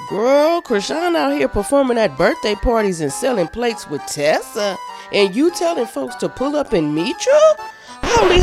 Girl, Chrisean out here performing at birthday parties and selling plates with Tessa, and you telling folks to pull up and meet you? Holy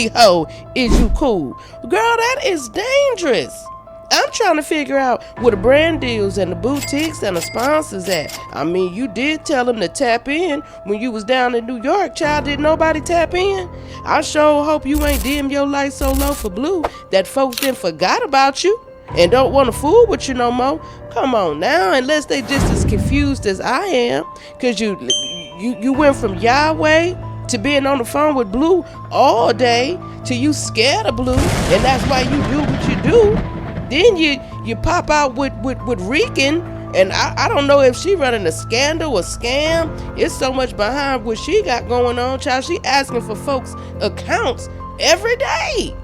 ho, is you cool? Girl, that is dangerous. I'm trying to figure out where the brand deals and the boutiques and the sponsors at. I mean, you did tell them to tap in when you was down in New York, child. Did nobody tap in? I sure hope you ain't dim your light so low for Blue that folks then forgot about you and don't want to fool with you no more. Come on now, unless they just as confused as I am, cause you went from Yahweh to being on the phone with Blue all day to you scared of Blue, and that's why you do what you do. Then you pop out with Reekin, and I don't know if she running a scandal or scam. It's so much behind what she got going on, child. She asking for folks' accounts every day.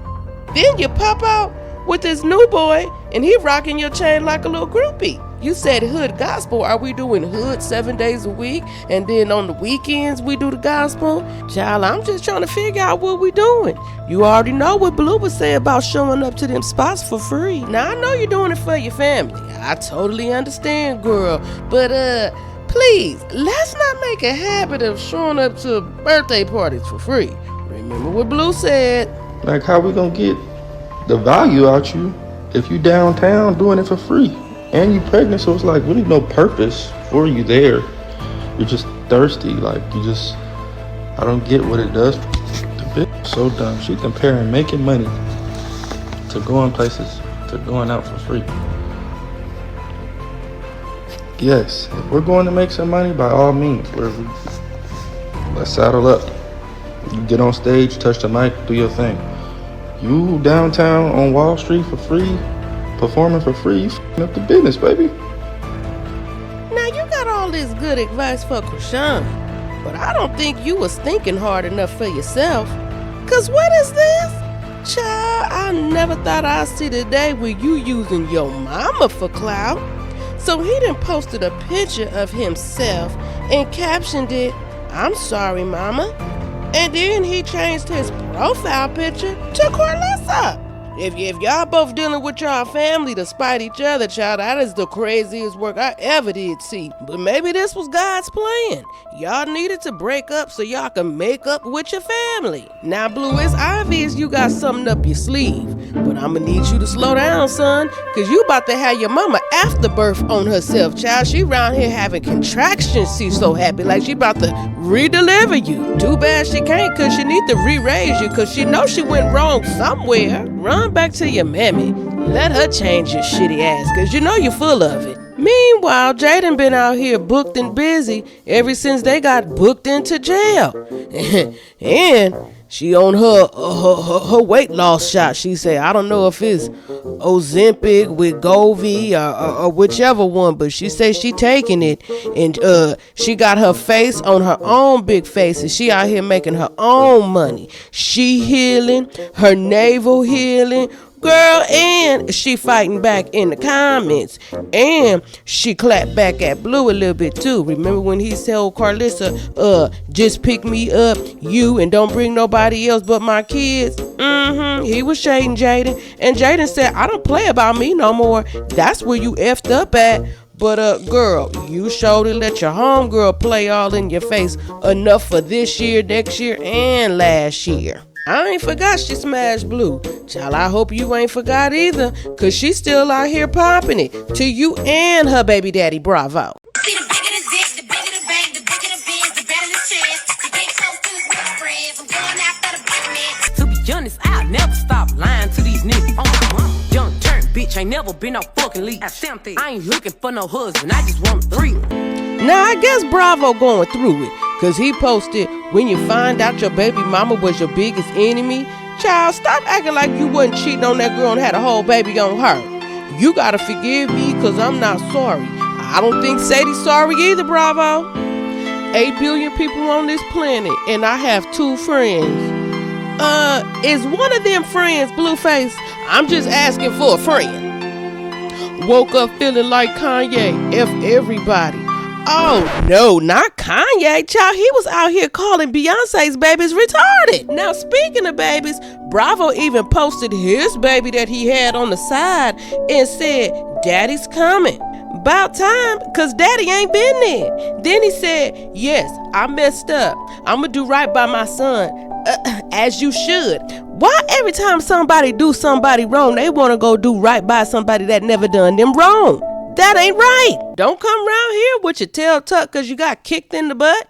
Then you pop out with this new boy, and he rocking your chain like a little groupie. You said hood gospel. Are we doing hood 7 days a week, and then on the weekends we do the gospel? Child, I'm just trying to figure out what we doing. You already know what Blue would say about showing up to them spots for free. Now, I know you're doing it for your family. I totally understand, girl. But, please, let's not make a habit of showing up to birthday parties for free. Remember what Blue said. Like, how we gonna get the value out you if you downtown doing it for free? And you pregnant, so it's like really no purpose for you there. You're just thirsty, like I don't get what it does. The bitch so dumb. She comparing making money to going places, to going out for free. Yes, if we're going to make some money, by all means, let's saddle up. You get on stage, touch the mic, do your thing. You downtown on Wall Street for free, performing for free, you f***ing up the business, baby. Now you got all this good advice for Chrisean, but I don't think you was thinking hard enough for yourself. Cause what is this? Child, I never thought I'd see the day where you using your mama for clout. So he done posted a picture of himself and captioned it, "I'm sorry, mama." And then he changed his profile picture to Karlissa. If y'all both dealing with y'all family to spite each other, child, that is the craziest work I ever did see. But maybe this was God's plan. Y'all needed to break up so y'all can make up with your family. Now, Blue, it's obvious you got something up your sleeve, but I'ma need you to slow down, son, cause you about to have your mama afterbirth on herself, child. She around here having contractions. She's so happy, like she about to re-deliver you. Too bad she can't, cause she need to re-raise you, cause she knows she went wrong somewhere. Run back to your mammy. Let her change your shitty ass, cause you know you're full of it. Meanwhile, Jaidyn been out here booked and busy ever since they got booked into jail. And she on her weight loss shot. She said, I don't know if it's Ozempic with Govi or whichever one, but she said she taking it. And she got her face on her own big face, and she out here making her own money. She healing, her navel healing. Girl, and she fighting back in the comments. And she clapped back at Blue a little bit too. Remember when he told Karlissa, just pick me up, you, and don't bring nobody else but my kids? He was shading Jaidyn. And Jaidyn said, I don't play about me no more. That's where you effed up at. But girl, you showed to let your homegirl play all in your face enough for this year, next year, and last year. I ain't forgot she smashed Blue. Child, I hope you ain't forgot either, cause she's still out here popping it to you and her baby daddy Bravo. See, the bigger the dick, the bigger the bang, the bigger the biz, the better the chance. To get close to his real friends, I'm going after the big man. To be honest, I'll never stop lying to these niggas. Oh my mama, young turn bitch, ain't never been no fucking lead. I ain't looking for no husband, I just want a free. Now I guess Bravo going through it, cause he posted, when you find out your baby mama was your biggest enemy, child, stop acting like you wasn't cheating on that girl and had a whole baby on her. You gotta forgive me, cause I'm not sorry. I don't think Sadie's sorry either, Bravo. 8 billion people on this planet, and I have 2 friends. Is one of them friends Blueface? I'm just asking for a friend. Woke up feeling like Kanye, F everybody. Oh, no, not Kanye, child. He was out here calling Beyonce's babies retarded. Now, speaking of babies, Bravo even posted his baby that he had on the side and said, Daddy's coming. About time, because Daddy ain't been there. Then he said, yes, I messed up. I'm going to do right by my son, as you should. Why every time somebody do somebody wrong, they want to go do right by somebody that never done them wrong? That ain't right. Don't come around here with your tail tucked because you got kicked in the butt.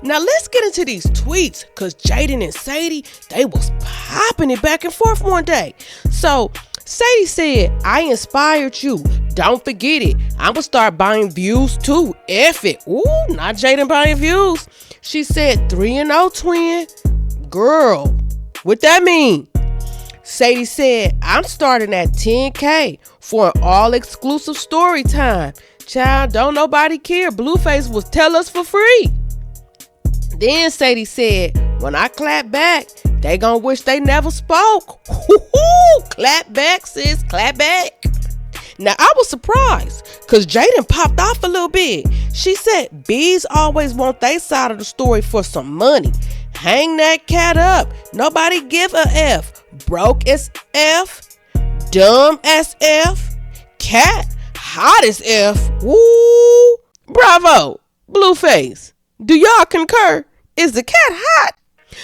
Now let's get into these tweets, because Jaidyn and Sadie, they was popping it back and forth one day. So Sadie said, I inspired you. Don't forget it. I'm going to start buying views too. F it. Ooh, not Jaidyn buying views. She said 3-0 twin. Girl, what that mean? Sadie said, I'm starting at 10K for an all-exclusive story time. Child, don't nobody care. Blueface will tell us for free. Then Sadie said, when I clap back, they gonna wish they never spoke. Clap back, sis, clap back. Now, I was surprised because Jaidyn popped off a little bit. She said, bees always want their side of the story for some money. Hang that cat up. Nobody give a F. Broke as F. Dumb as F. Cat hot as F. Woo. Bravo. Blueface. Do y'all concur? Is the cat hot?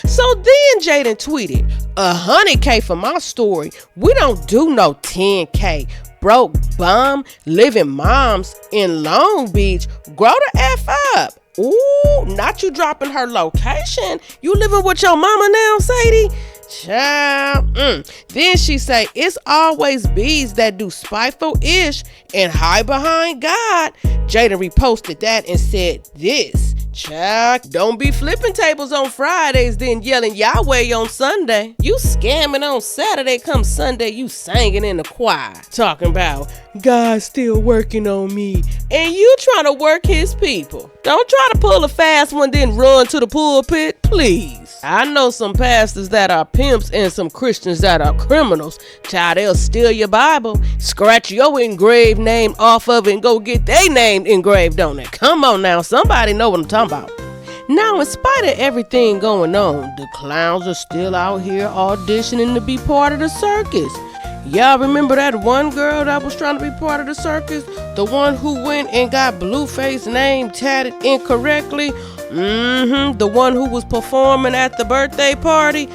So then Jaidyn tweeted, 100K for my story. We don't do no 10K. Broke bum living moms in Long Beach. Grow the F up. Ooh, not you dropping her location. You living with your mama now, Sadie? Child. Then she say, it's always bees that do spiteful-ish and hide behind God. Jaidyn reposted that and said this. Child, don't be flipping tables on Fridays, then yelling Yahweh on Sunday. You scamming on Saturday, come Sunday, you singing in the choir. Talking about, God's still working on me, and you trying to work his people. Don't try to pull a fast one, then run to the pulpit, please. I know some pastors that are pimps and some Christians that are criminals. Child, they'll steal your Bible, scratch your engraved name off of it, and go get their name engraved on it. Come on now, somebody know what I'm talking about. Now, in spite of everything going on, the clowns are still out here auditioning to be part of the circus. Y'all remember that one girl that was trying to be part of the circus? The one who went and got Blueface's name tatted incorrectly? The one who was performing at the birthday party?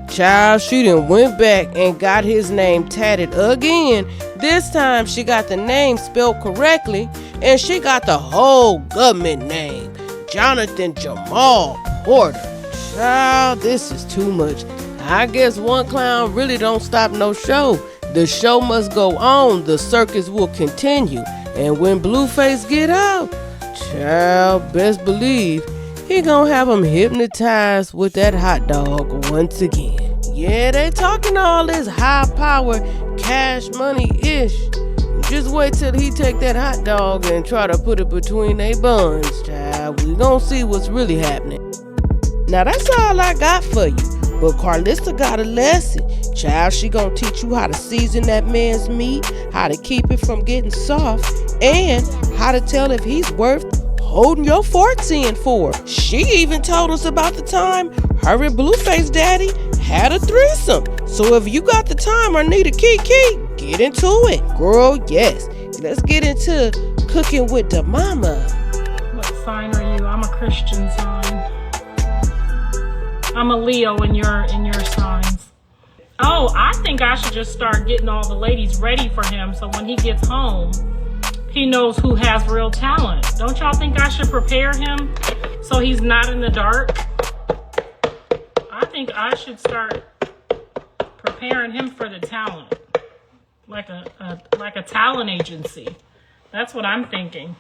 Child, she done went back and got his name tatted again. This time she got the name spelled correctly, and she got the whole government name. Jonathan Jamal Porter. Child, this is too much. I guess one clown really don't stop no show. The show must go on. The circus will continue. And when Blueface get out, child, best believe he gonna have him hypnotized with that hot dog once again. Yeah, they talking all this high power, cash money-ish. Just wait till he take that hot dog and try to put it between they buns, child. We gonna see what's really happening. Now, that's all I got for you. But Karlissa got a lesson. Child, she gonna teach you how to season that man's meat, how to keep it from getting soft, and how to tell if he's worth holding your forks in for. She even told us about the time her and Blueface daddy had a threesome. So if you got the time or need a kiki, get into it. Girl, yes. Let's get into cooking with the mama. What sign are you? I'm a Christian sign. I'm a Leo in your signs. Oh, I think I should just start getting all the ladies ready for him so when he gets home, he knows who has real talent. Don't y'all think I should prepare him so he's not in the dark? I think I should start preparing him for the talent, like a talent agency. That's what I'm thinking.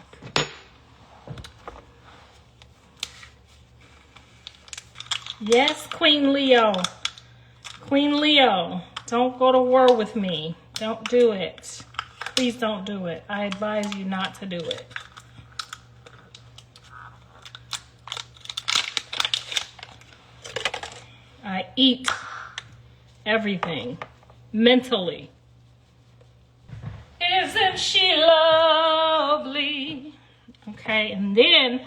Yes, Queen Leo. Queen Leo, don't go to war with me. Don't do it. Please don't do it. I advise you not to do it. I eat everything mentally. Isn't she lovely? Okay, and then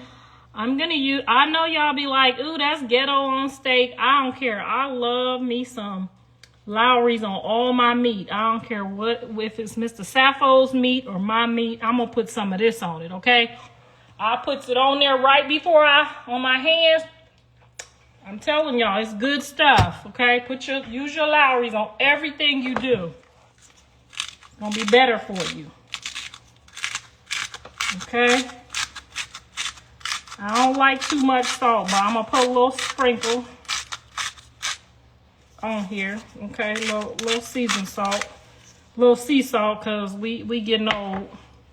I'm gonna use, I know y'all be like, ooh, that's ghetto on steak. I don't care. I love me some Lowry's on all my meat. I don't care what, if it's Mr. Sappho's meat or my meat, I'm gonna put some of this on it, okay? I put it on there right before on my hands. I'm telling y'all, it's good stuff, okay? Use your Lowry's on everything you do. It's gonna be better for you. Okay? I don't like too much salt, but I'm gonna put a little sprinkle on here, okay? Little seasoned salt, little sea salt, cause we getting old.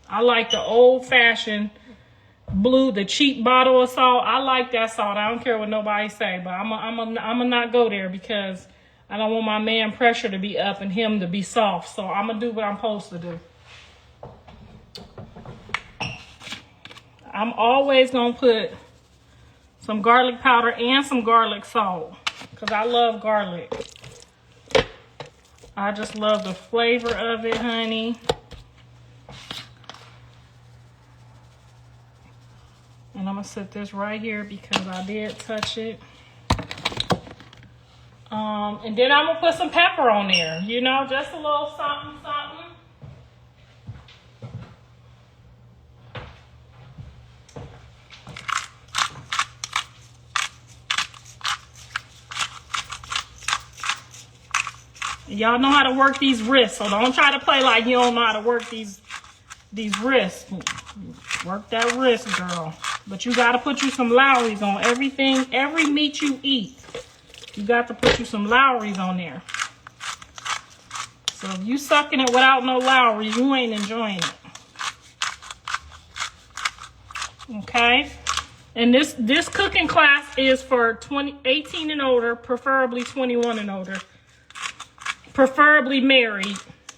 I like the old-fashioned the cheap bottle of salt. I like that salt. I don't care what nobody say, but I'm not go there because I don't want my man pressure to be up and him to be soft. So I'm gonna do what I'm supposed to do. I'm always gonna put some garlic powder and some garlic salt because I love garlic. I just love the flavor of it, honey. And I'm gonna set this right here because I did touch it. And then I'm gonna put some pepper on there, you know, just a little something, something. Y'all know how to work these wrists, so don't try to play like you don't know how to work these wrists. Work that wrist, girl. But you gotta put you some Lowry's on everything, every meat you eat. You got to put you some Lowry's on there. So if you sucking it without no Lowry's, you ain't enjoying it. Okay? And this cooking class is for 18 and older, preferably 21 and older. Preferably married,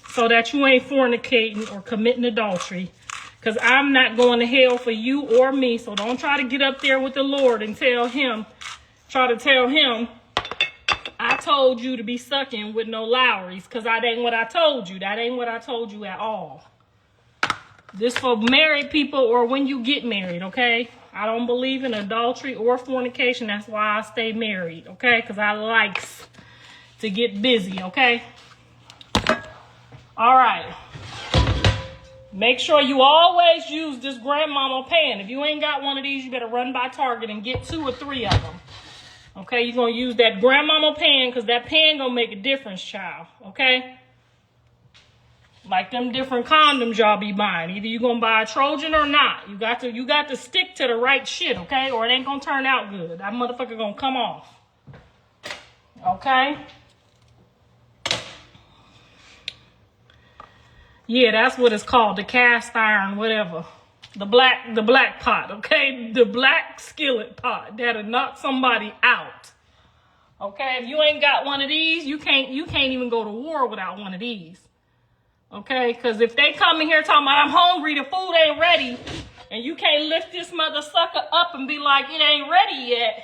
so that you ain't fornicating or committing adultery. Because I'm not going to hell for you or me. So don't try to get up there with the Lord and try to tell him, I told you to be sucking with no Lowry's. Because that ain't what I told you. That ain't what I told you at all. This for married people or when you get married, okay? I don't believe in adultery or fornication. That's why I stay married, okay? Because I likes to get busy, okay? All right. Make sure you always use this grandmama pan. If you ain't got one of these, you better run by Target and get 2 or 3 of them. Okay, you're going to use that grandmama pan because that pan going to make a difference, child. Okay? Like them different condoms y'all be buying. Either you going to buy a Trojan or not. You got to stick to the right shit, okay? Or it ain't going to turn out good. That motherfucker going to come off. Okay? Yeah, that's what it's called, the cast iron, whatever. The black pot, okay? The black skillet pot that'll knock somebody out. Okay, if you ain't got one of these, you can't even go to war without one of these. Okay, because if they come in here talking about I'm hungry, the food ain't ready, and you can't lift this mother sucker up and be like it ain't ready yet,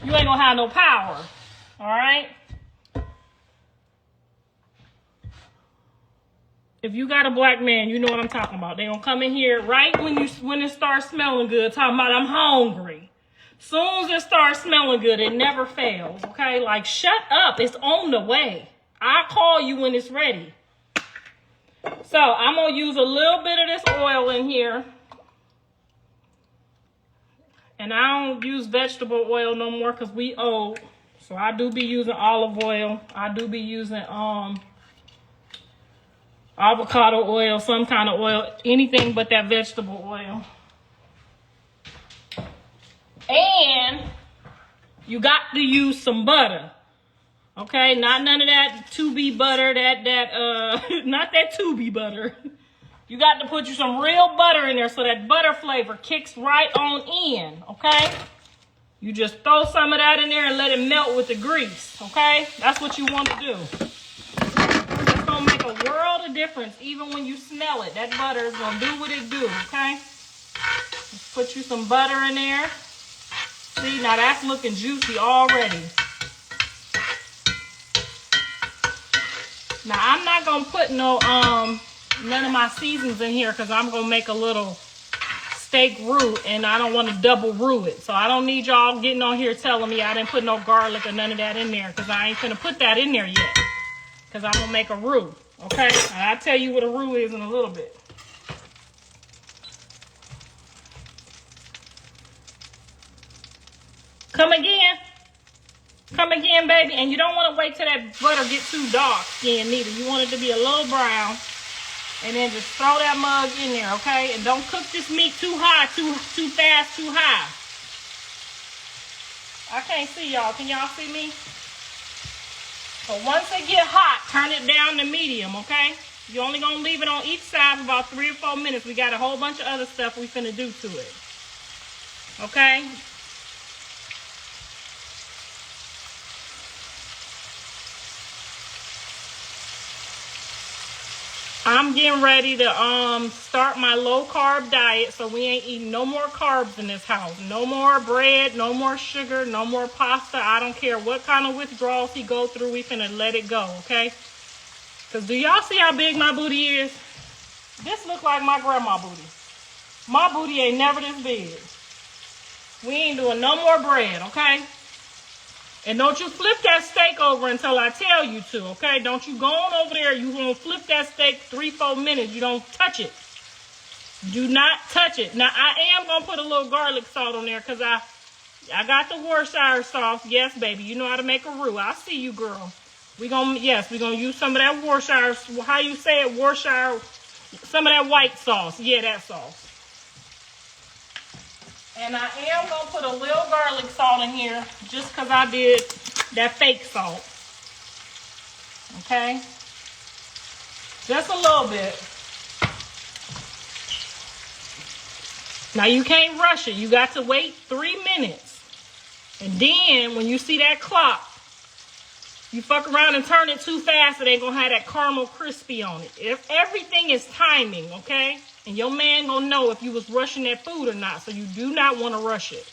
you ain't gonna have no power. All right? If you got a black man, you know what I'm talking about. They gonna come in here right when it starts smelling good, talking about I'm hungry. Soon as it starts smelling good, it never fails, okay? Like, shut up. It's on the way. I'll call you when it's ready. So, I'm gonna use a little bit of this oil in here. And I don't use vegetable oil no more because we old. So, I do be using olive oil. I do be using, avocado oil, some kind of oil, anything but that vegetable oil. And you got to use some butter. Okay, not none of that 2B butter, not that 2B butter. You got to put you some real butter in there so that butter flavor kicks right on in, okay? You just throw some of that in there and let it melt with the grease, okay? That's what you want to do. Gonna make a world of difference even when you smell it. That butter is gonna do what it do, okay? Just put you some butter in there. See, now that's looking juicy already. Now I'm not gonna put no none of my seasons in here because I'm gonna make a little steak roux, and I don't want to double roux it. So I don't need y'all getting on here telling me I didn't put no garlic or none of that in there, because I ain't finna put that in there yet, because I'm gonna make a roux. Okay, and I'll tell you what a roux is in a little bit. Come again, baby. And you don't want to wait till that butter get too dark skin neither. You want it to be a little brown. And then just throw that mug in there, okay? And don't cook this meat too high, too fast, too high. I can't see y'all. Can y'all see me? So once it get hot, turn it down to medium, okay? You're only going to leave it on each side for about 3 or 4 minutes. We got a whole bunch of other stuff we finna do to it. Okay? I'm getting ready to start my low carb diet, so we ain't eating no more carbs in this house. No more bread, no more sugar, no more pasta. I don't care what kind of withdrawals he go through, we finna let it go, okay? Because do y'all see how big my booty is? This look like my grandma booty. My booty ain't never this big. We ain't doing no more bread, okay? And don't you flip that steak over until I tell you to, okay? Don't you go on over there. You gonna flip that steak 3-4 minutes. You don't touch it. Do not touch it. Now, I am gonna put a little garlic salt on there because I got the Worcestershire sauce. Yes, baby. You know how to make a roux. I see you, girl. We're gonna use some of that Worcestershire, how you say it, Worcestershire, some of that white sauce. Yeah, that sauce. And I am going to put a little garlic salt in here just because I did that fake salt. Okay? Just a little bit. Now, you can't rush it. You got to wait 3 minutes. And then, when you see that clock, you fuck around and turn it too fast, it ain't going to have that caramel crispy on it. If everything is timing, okay? And your man gonna know if you was rushing that food or not. So you do not want to rush it.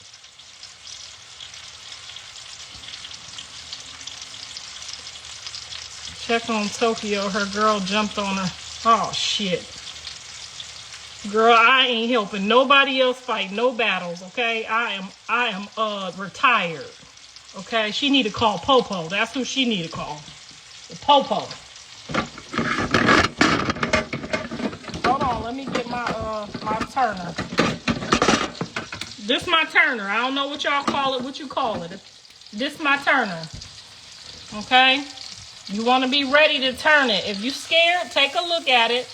Check on Tokyo. Her girl jumped on her. Oh shit. Girl, I ain't helping nobody else fight no battles, okay? I am retired. Okay? She need to call Popo. That's who she need to call. The Popo. Let me get my turner. This my turner. I don't know what y'all call it, what you call it. This my turner. Okay? You want to be ready to turn it. If you scared, take a look at it.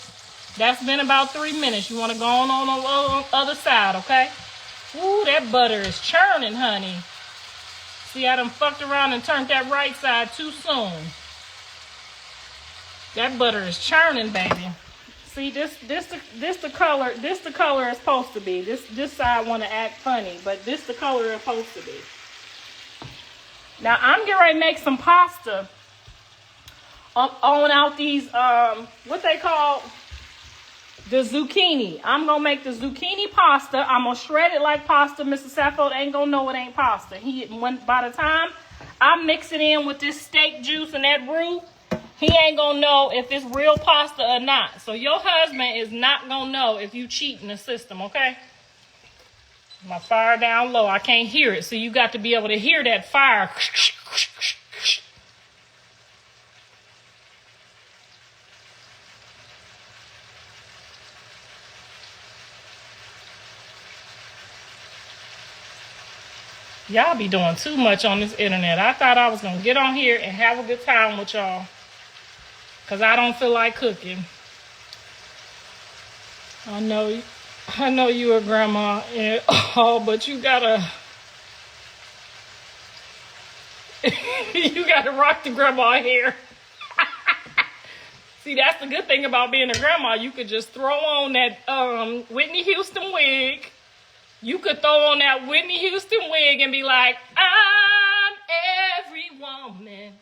That's been about 3 minutes. You want to go on the other side, okay? Ooh, that butter is churning, honey. See, I done fucked around and turned that right side too soon. That butter is churning, baby. See, this the color it's supposed to be. This side want to act funny, but this the color it's supposed to be. Now I'm getting ready to make some pasta on out these what they call the zucchini. I'm gonna make the zucchini pasta. I'm gonna shred it like pasta. Mr. Saffold ain't gonna know it ain't pasta. By the time I mix it in with this steak juice and that roux, he ain't gonna know if it's real pasta or not. So your husband is not gonna know if you cheat in the system, okay? My fire down low, I can't hear it. So you got to be able to hear that fire. Y'all be doing too much on this internet. I thought I was gonna get on here and have a good time with y'all. Because I don't feel like cooking. I know you a grandma and all, but you gotta rock the grandma hair. See, that's the good thing about being a grandma. You could just throw on that Whitney Houston wig. You could throw on that Whitney Houston wig and be like, I'm every woman.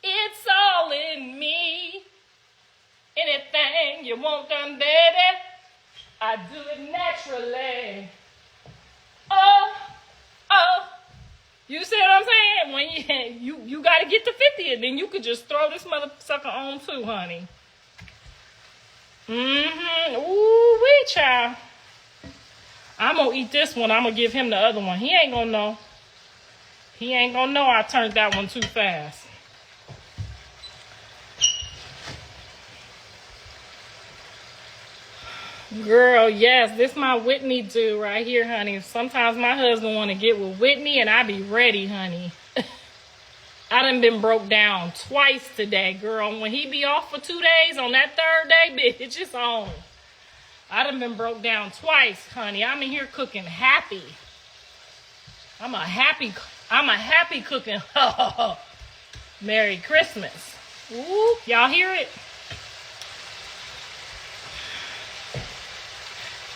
It's all in me. Anything you want done, baby, I do it naturally. Oh. You see what I'm saying? When you got to get to 50 and then you could just throw this motherfucker on too, honey. Ooh, wee, child. I'm gonna eat this one. I'm gonna give him the other one. He ain't gonna know. He ain't gonna know I turned that one too fast. Girl, yes, this my Whitney do right here, honey. Sometimes my husband want to get with Whitney and I be ready, honey. I done been broke down twice today, girl. When he be off for 2 days, on that third day, bitch, it's on. I done been broke down twice, honey. I'm in here cooking happy. I'm a happy cooking. Merry Christmas. Ooh, y'all hear it?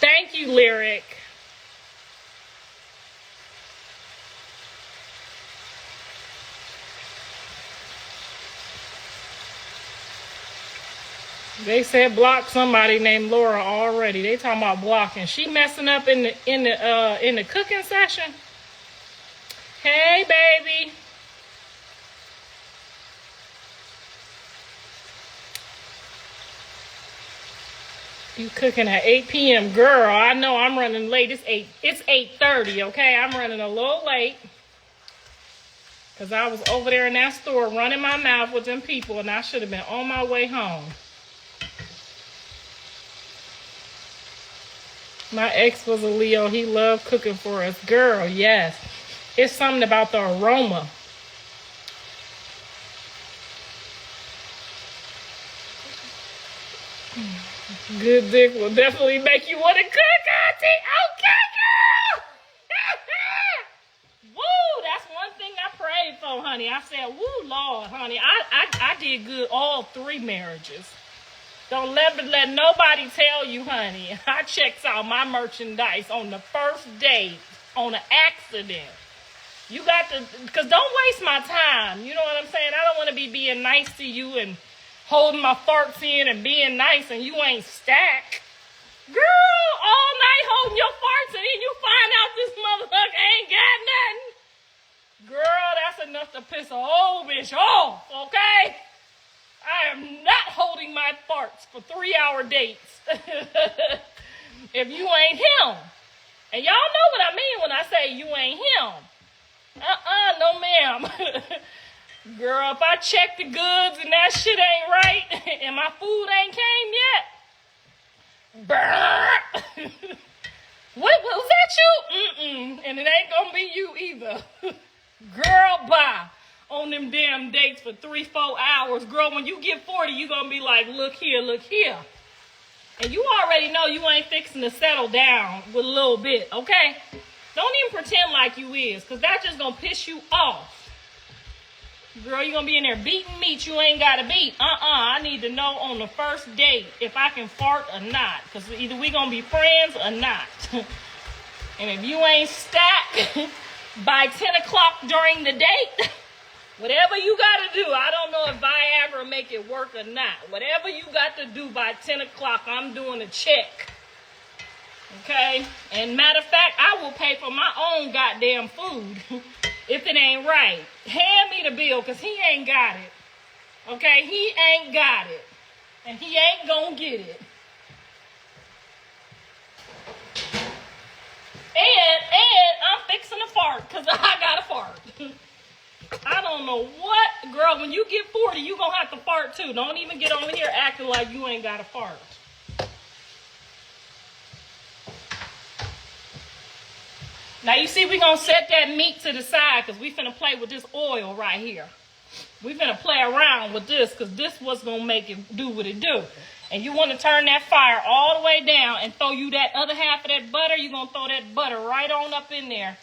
Thank you, Lyric. They said block somebody named Laura already. They talking about blocking. She messing up in the cooking session. Hey, baby. You cooking at 8 p.m. Girl, I know I'm running late. It's 8:30, okay? I'm running a little late. Because I was over there in that store running my mouth with them people, and I should have been on my way home. My ex was a Leo. He loved cooking for us. Girl, yes. It's something about the aroma. Good dick will definitely make you want to cook, Auntie. Okay, girl. Woo, that's one thing I prayed for, honey. I said, woo, Lord, honey. I did good all 3 marriages. Don't let nobody tell you, honey. I checks out my merchandise on the first date on an accident. You got to, because don't waste my time. You know what I'm saying? I don't want to be being nice to you and holding my farts in and being nice and you ain't stacked. Girl, all night holding your farts and then you find out this motherfucker ain't got nothing. Girl, that's enough to piss a whole bitch off, okay? I am not holding my farts for 3-hour dates. If you ain't him. And y'all know what I mean when I say you ain't him. No ma'am. Girl, if I check the goods and that shit ain't right and my food ain't came yet, brrr. What was that you? And it ain't gonna be you either. Girl, bye. On them damn dates for 3-4 hours. Girl, when you get 40, you gonna be like, look here, look here. And you already know you ain't fixing to settle down with a little bit, okay? Don't even pretend like you is, because that's just gonna piss you off. Girl, you gonna be in there beating meat you ain't gotta beat. I need to know on the first date if I can fart or not, because either we gonna be friends or not. And if you ain't stacked by 10 o'clock during the date, whatever you got to do, I don't know if Viagra make it work or not. Whatever you got to do by 10 o'clock, I'm doing a check. Okay? And matter of fact, I will pay for my own goddamn food if it ain't right. Hand me the bill because he ain't got it. Okay? He ain't got it. And he ain't gonna get it. And I'm fixing to fart because I got to fart. I don't know what. Girl, when you get 40, you going to have to fart too. Don't even get over here acting like you ain't got to fart. Now, you see, we going to set that meat to the side because we finna play with this oil right here. We finna play around with this because this what's going to make it do what it do. And you want to turn that fire all the way down and throw you that other half of that butter. You're going to throw that butter right on up in there.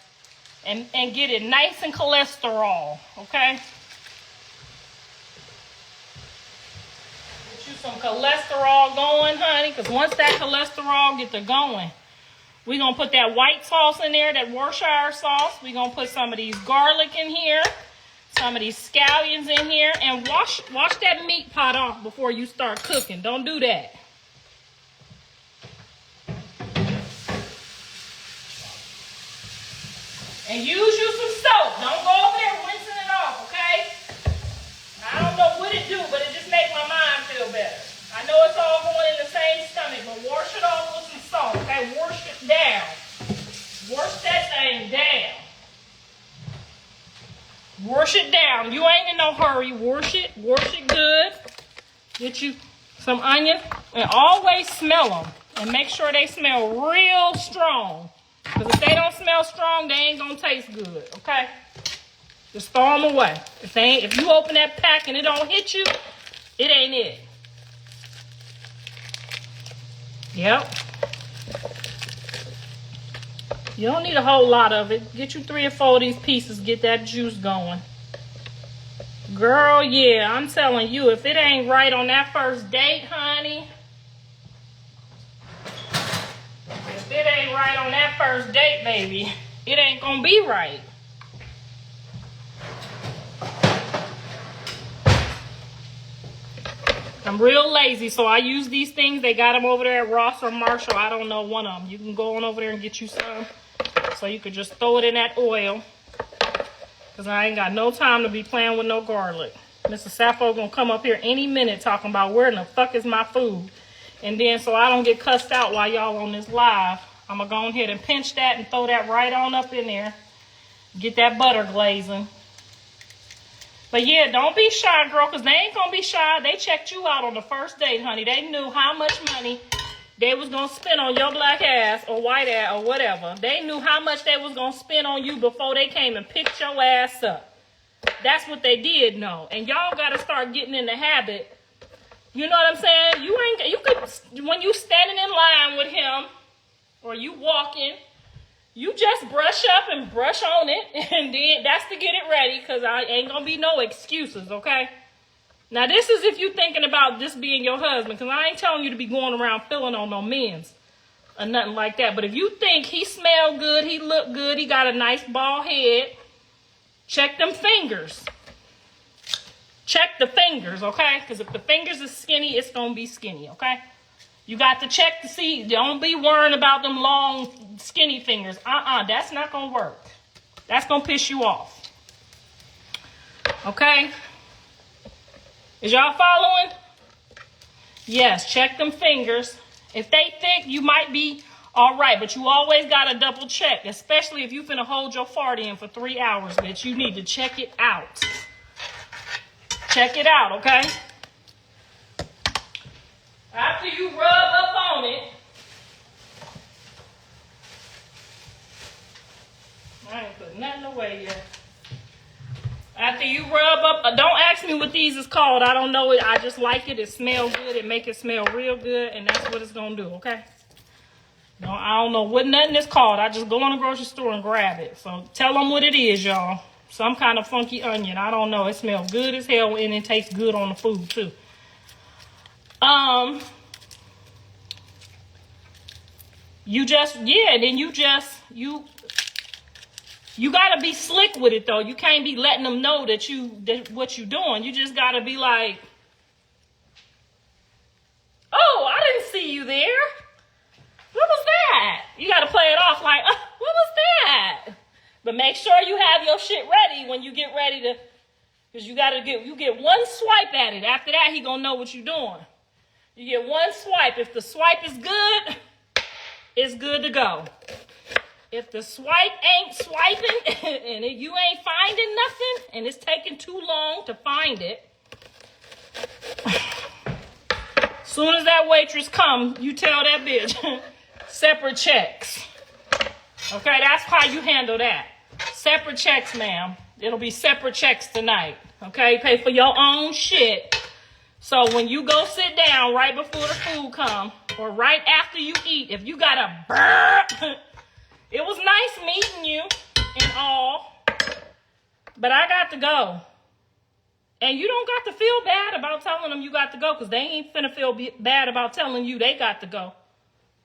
And get it nice and cholesterol, okay? Get you some cholesterol going, honey, because once that cholesterol get to going, we're going to put that white sauce in there, that Worcestershire sauce. We're going to put some of these garlic in here, some of these scallions in here, and wash that meat pot off before you start cooking. Don't do that. And use you some soap. Don't go over there rinsing it off, okay? I don't know what it do, but it just makes my mind feel better. I know it's all going in the same stomach, but wash it off with some salt, okay? Wash it down. Wash it down. You ain't in no hurry. Wash it good. Get you some onions and always smell them. And make sure they smell real strong. Because if they don't smell strong, they ain't gonna taste good, okay? Just throw them away. If you open that pack and it don't hit you, it ain't it. Yep. You don't need a whole lot of it. Get you 3 or 4 of these pieces. Get that juice going. Girl, yeah, I'm telling you, if it ain't right on that first date, honey. If it ain't right on that first date, baby, it ain't gonna be right. I'm real lazy, so I use these things. They got them over there at Ross or Marshall. I don't know, one of them. You can go on over there and get you some. So you could just throw it in that oil. Because I ain't got no time to be playing with no garlic. Mr. Sappho gonna come up here any minute talking about where in the fuck is my food. And then so I don't get cussed out while y'all on this live, I'm gonna go ahead and pinch that and throw that right on up in there. Get that butter glazing. But yeah, don't be shy, girl, because they ain't gonna be shy. They checked you out on the first date, honey. They knew how much money they was gonna spend on your black ass or white ass or whatever. They knew how much they was gonna spend on you before they came and picked your ass up. That's what they did know. And y'all gotta start getting in the habit. You know what I'm saying? You could, when you standing in line with him or you walking, you just brush up and brush on it, and then that's to get it ready, because I ain't gonna be no excuses, okay? Now, this is if you thinking about this being your husband, because I ain't telling you to be going around feeling on no men's or nothing like that. But if you think he smell good, he look good, he got a nice bald head, check them fingers. Check the fingers, okay? Because if the fingers is skinny, it's gonna be skinny, okay? You got to check to see. Don't be worrying about them long, skinny fingers. That's not going to work. That's going to piss you off. Okay? Is y'all following? Yes, check them fingers. If they thick, you might be all right. But you always got to double check. Especially if you finna hold your fart in for 3 hours, bitch. You need to check it out. Check it out, okay? After you rub up on it, I ain't put nothing away yet. After you rub up, don't ask me what these is called. I don't know it. I just like it. It smells good. It make it smell real good, and that's what it's gonna do. Okay. No, I don't know what nothing is called. I just go in the grocery store and grab it. So tell them what it is, y'all. Some kind of funky onion. I don't know. It smells good as hell, and it tastes good on the food too. You gotta be slick with it though. You can't be letting them know that what you doing. You just gotta be like, oh, I didn't see you there. What was that? You gotta play it off like, what was that? But make sure you have your shit ready when you get ready to, because you get one swipe at it. After that, he gonna know what you're doing. You get one swipe. If the swipe is good, it's good to go. If the swipe ain't swiping and you ain't finding nothing and it's taking too long to find it, soon as that waitress come, you tell that bitch, separate checks. Okay, that's how you handle that. Separate checks, ma'am. It'll be separate checks tonight. Okay, pay for your own shit. So when you go sit down right before the food come, or right after you eat, if you got a burp, it was nice meeting you and all, but I got to go. And you don't got to feel bad about telling them you got to go, because they ain't finna feel bad about telling you they got to go.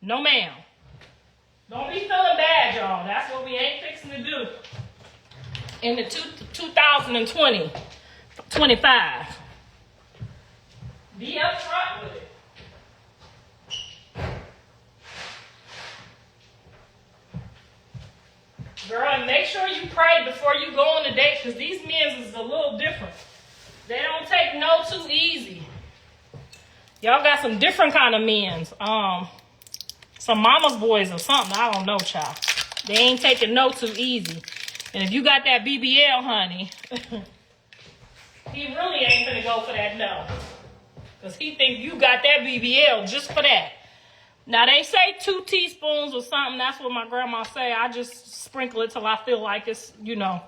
No, ma'am. Don't be feeling bad, y'all. That's what we ain't fixing to do in the 2020, 25. Be upfront with it. Girl, and make sure you pray before you go on a date, because these men is a little different. They don't take no too easy. Y'all got some different kind of men's. Some mama's boys or something. I don't know, child. They ain't taking no too easy. And if you got that BBL, honey, He really ain't gonna go for that no. Because he think you got that BBL just for that. Now, they say 2 teaspoons or something. That's what my grandma say. I just sprinkle it till I feel like it's, you know,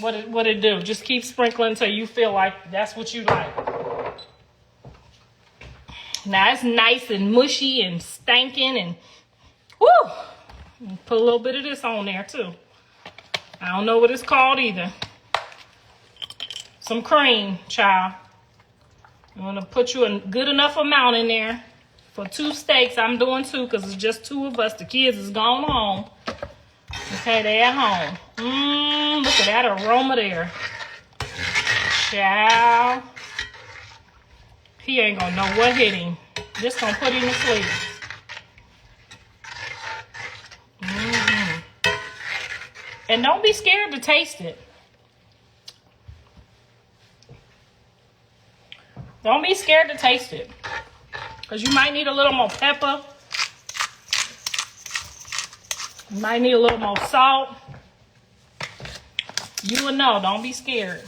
what it do. Just keep sprinkling until you feel like that's what you like. Now, it's nice and mushy and stankin' and woo! Put a little bit of this on there, too. I don't know what it's called either. Some cream, child. I'm going to put you a good enough amount in there. For 2 steaks, I'm doing 2 because it's just 2 of us. The kids is gone home. Okay, they at home. Look at that aroma there. Child. He ain't going to know what hit him. Just going to put him to sleep. And don't be scared to taste it. Don't be scared to taste it. Because you might need a little more pepper. You might need a little more salt. You will know. Don't be scared.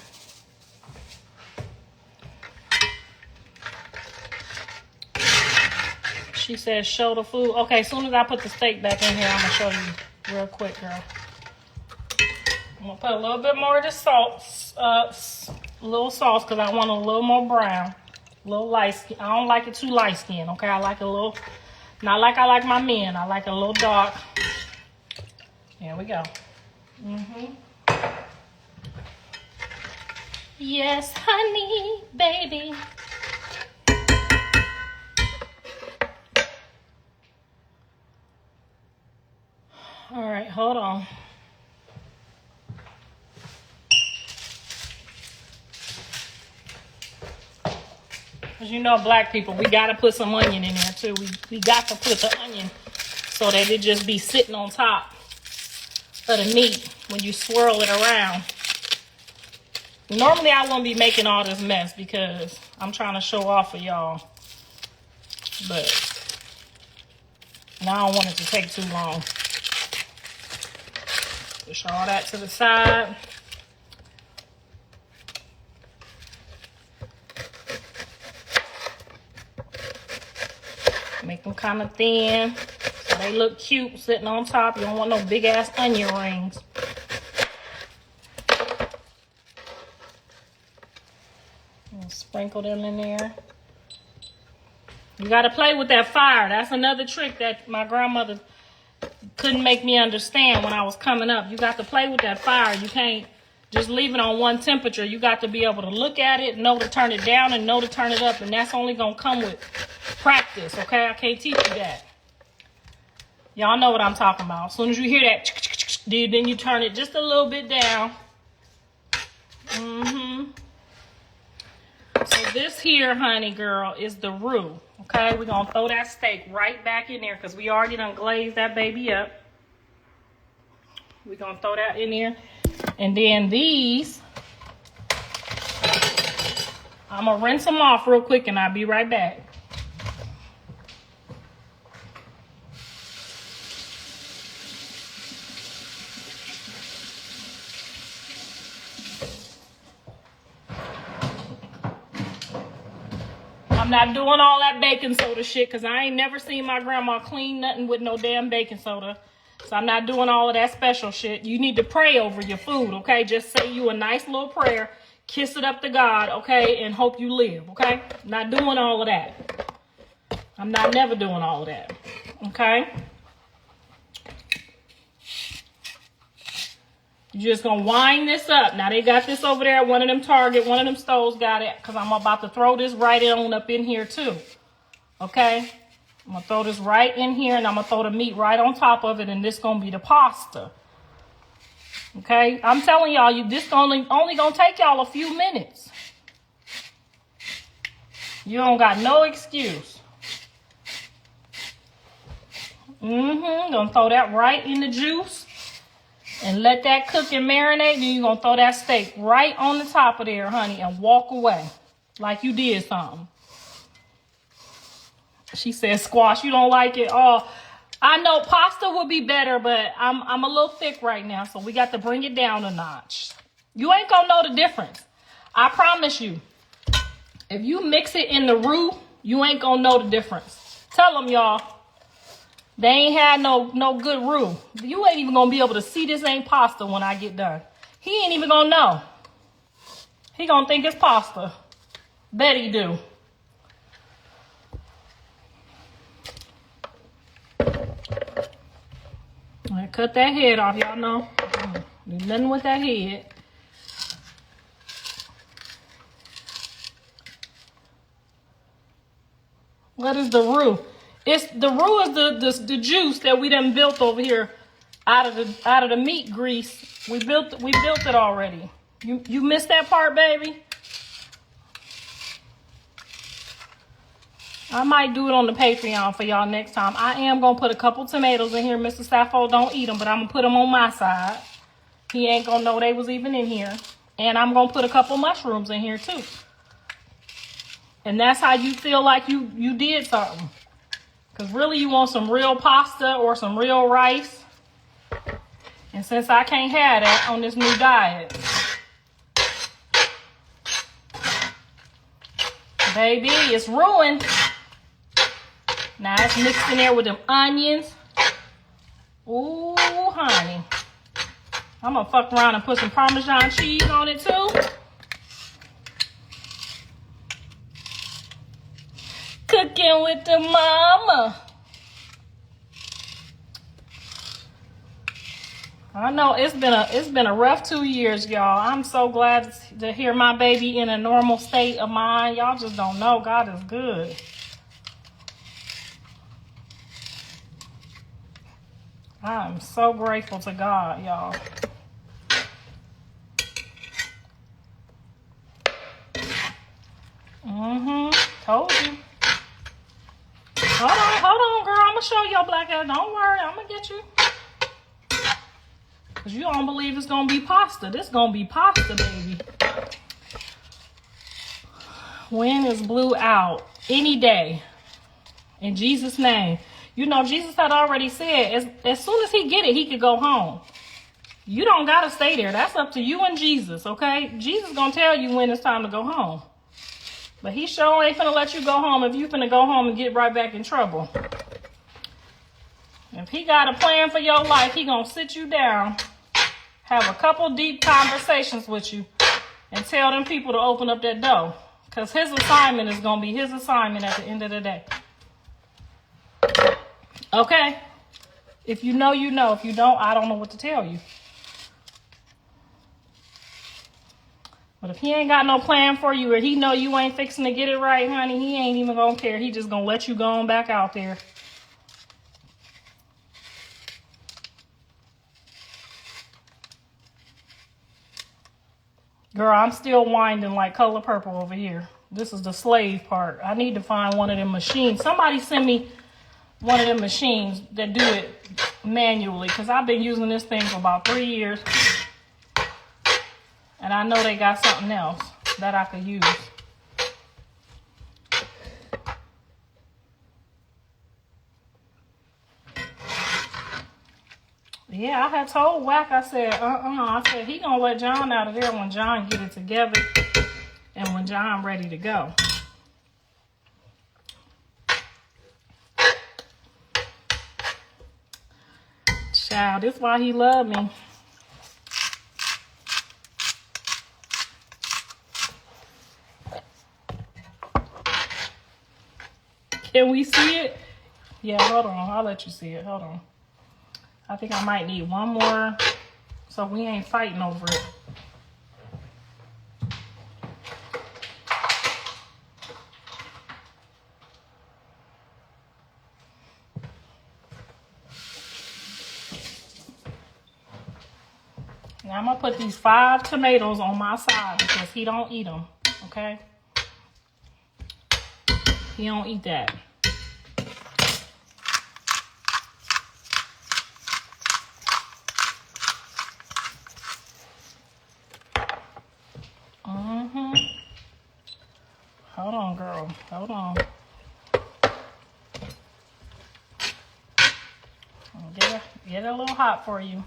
She says, show the food. Okay, as soon as I put the steak back in here, I'm going to show you real quick, girl. I'm going to put a little bit more of this salt, little sauce, because I want a little more brown. A little light skin. I don't like it too light skin, okay? I like a little, not like I like my men. I like a little dark. There we go. Yes, honey, baby. All right, hold on. Because you know, black people, we got to put some onion in there, too. We got to put the onion so that it just be sitting on top of the meat when you swirl it around. Normally, I wouldn't be making all this mess because I'm trying to show off for y'all. But now I don't want it to take too long. Push all that to the side. Make them kind of thin so they look cute sitting on top. You don't want no big ass onion rings. And sprinkle them in there. You got to play with that fire. That's another trick that my grandmother couldn't make me understand when I was coming up. You got to play with that fire. You can't just leave it on one temperature. You got to be able to look at it, know to turn it down, and know to turn it up. And that's only going to come with practice, okay? I can't teach you that. Y'all know what I'm talking about. As soon as you hear that, then you turn it just a little bit down. So this here, honey girl, is the roux, okay? We're going to throw that steak right back in there because we already done glazed that baby up. We're going to throw that in there. And then these, I'm going to rinse them off real quick and I'll be right back. I'm not doing all that baking soda shit because I ain't never seen my grandma clean nothing with no damn baking soda. So I'm not doing all of that special shit. You need to pray over your food, okay? Just say you a nice little prayer, kiss it up to God, okay? And hope you live, okay? Not doing all of that. I'm not never doing all of that, okay? You're just going to wind this up. Now, they got this over there. One of them Target, one of them stores got it because I'm about to throw this right on up in here, too. Okay? I'm going to throw this right in here, and I'm going to throw the meat right on top of it, and this going to be the pasta. Okay? I'm telling y'all, this only going to take y'all a few minutes. You don't got no excuse. Going to throw that right in the juice. And let that cook and marinate. Then you're going to throw that steak right on the top of there, honey. And walk away. Like you did something. She said, squash, you don't like it? Oh, I know pasta would be better. But I'm a little thick right now. So we got to bring it down a notch. You ain't going to know the difference. I promise you, if you mix it in the roux, you ain't gonna know the difference. Tell them, y'all. They ain't had no good roux. You ain't even gonna be able to see this ain't pasta when I get done. He ain't even gonna know. He gonna think it's pasta. Bet he do. I cut that head off, y'all know. Do nothing with that head. What is the roux? The roux is the juice that we done built over here out of the meat grease. We built it already. You missed that part, baby? I might do it on the Patreon for y'all next time. I am going to put a couple tomatoes in here. Mr. Sappho don't eat them, but I'm going to put them on my side. He ain't going to know they was even in here. And I'm going to put a couple mushrooms in here too. And that's how you feel like you did something. Because really you want some real pasta or some real rice. And since I can't have that on this new diet. Baby, it's ruined. Now it's mixed in there with them onions. Ooh, honey. I'm gonna fuck around and put some Parmesan cheese on it too. Cooking with the mama. I know it's been a rough 2 years, y'all. I'm so glad to hear my baby in a normal state of mind. Y'all just don't know. God is good. I'm so grateful to God, y'all. Told you. Hold on, girl. I'm gonna show your black ass. Don't worry, I'm gonna get you. Cause you don't believe it's gonna be pasta. This gonna be pasta, baby. When is Blue out? Any day. In Jesus' name. You know, Jesus had already said, as soon as he get it, he could go home. You don't got to stay there. That's up to you and Jesus, okay? Jesus going to tell you when it's time to go home. But he sure ain't finna let you go home if you finna go home and get right back in trouble. If he got a plan for your life, he going to sit you down, have a couple deep conversations with you, and tell them people to open up that door. Because his assignment is going to be his assignment at the end of the day. Okay? If you know, you know. If you don't, I don't know what to tell you. But if he ain't got no plan for you or he know you ain't fixing to get it right, honey, he ain't even gonna care. He just gonna let you go on back out there. Girl, I'm still winding like Color Purple over here. This is the slave part. I need to find one of them machines. Somebody send me one of them machines that do it manually, because I've been using this thing for about 3 years. And I know they got something else that I could use. Yeah, I had told Wack, I said, I said, he gonna let John out of there when John get it together and when John ready to go. Child, this is why he loved me. Can we see it? Yeah, hold on. I'll let you see it. Hold on. I think I might need one more so we ain't fighting over it. Now I'm going to put these 5 tomatoes on my side because he don't eat them, okay? He don't eat that. Hold on, girl. Hold on. Get it a little hot for you.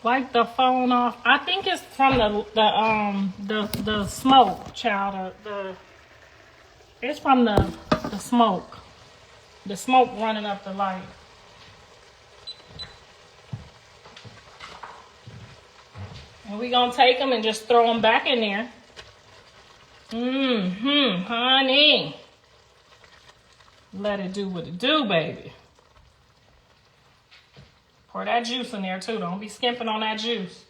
Like the phone off. I think it's from the smoke, child. It's from the smoke. The smoke running up the light. And we gonna take them and just throw them back in there. Honey. Let it do what it do, baby. Pour that juice in there too. Don't be skimping on that juice.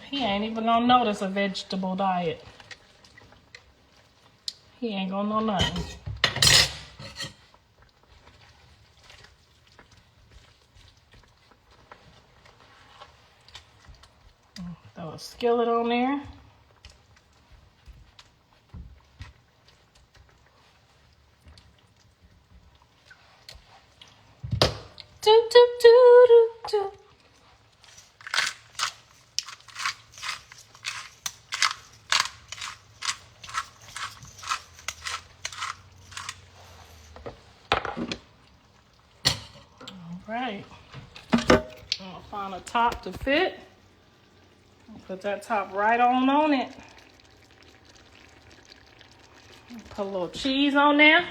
He ain't even gonna notice a vegetable diet. He ain't gonna know nothing. Throw a skillet on there. Do, do, do, do, do. Right. I'm gonna find a top to fit. Put that top right on it. Put a little cheese on there.